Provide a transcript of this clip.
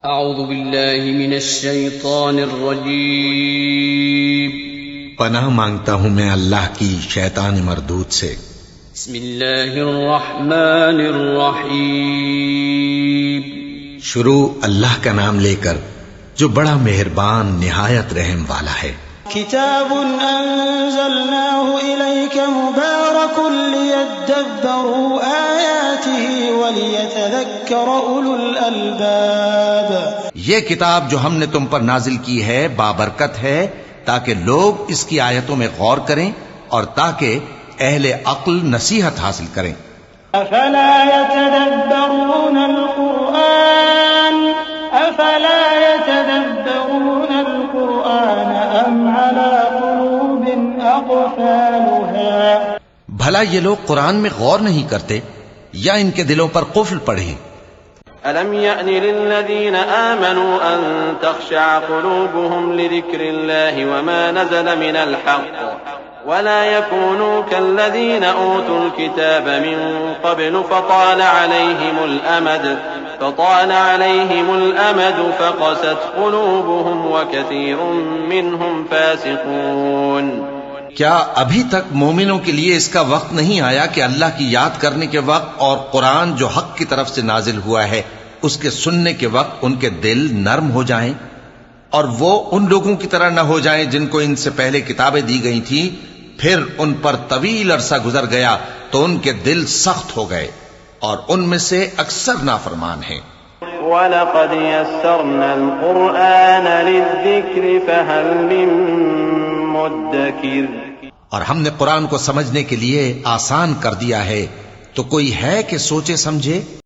اعوذ باللہ من الشیطان الرجیم پناہ مانگتا ہوں میں اللہ کی شیطان مردود سے۔ بسم اللہ الرحمن الرحیم شروع اللہ کا نام لے کر جو بڑا مہربان نہایت رحم والا ہے۔ کتاب انزلناه الیک مبارک لیدبروا آیاته وليتذکر اولو الالباب۔ یہ کتاب جو ہم نے تم پر نازل کی ہے بابرکت ہے تاکہ لوگ اس کی آیتوں میں غور کریں اور تاکہ اہل عقل نصیحت حاصل کریں۔ افلا يتدبرون القرآن ام على قلوب اقفالها۔ بھلا یہ لوگ قرآن میں غور نہیں کرتے یا ان کے دلوں پر قفل پڑے؟ ألم يأن للذين آمنوا أن تخشع قلوبهم لذكر الله وما نزل من الحق ولا يكونوا كالذين أوتوا الكتاب من قبل فطال عليهم الأمد فقست قلوبهم وكثير منهم فاسقون۔ کیا ابھی تک مومنوں کے لیے اس کا وقت نہیں آیا کہ اللہ کی یاد کرنے کے وقت اور قرآن جو حق کی طرف سے نازل ہوا ہے اس کے سننے کے وقت ان کے دل نرم ہو جائیں اور وہ ان لوگوں کی طرح نہ ہو جائیں جن کو ان سے پہلے کتابیں دی گئی تھیں، پھر ان پر طویل عرصہ گزر گیا تو ان کے دل سخت ہو گئے اور ان میں سے اکثر نافرمان ہیں۔ وَلَقَدْ يَسَّرْنَا الْقُرْآنَ لِلذِّكْرِ فَهَلْ مِن مُدَّكِرٍ۔ اور ہم نے قرآن کو سمجھنے کے لیے آسان کر دیا ہے، تو کوئی ہے کہ سوچے سمجھے؟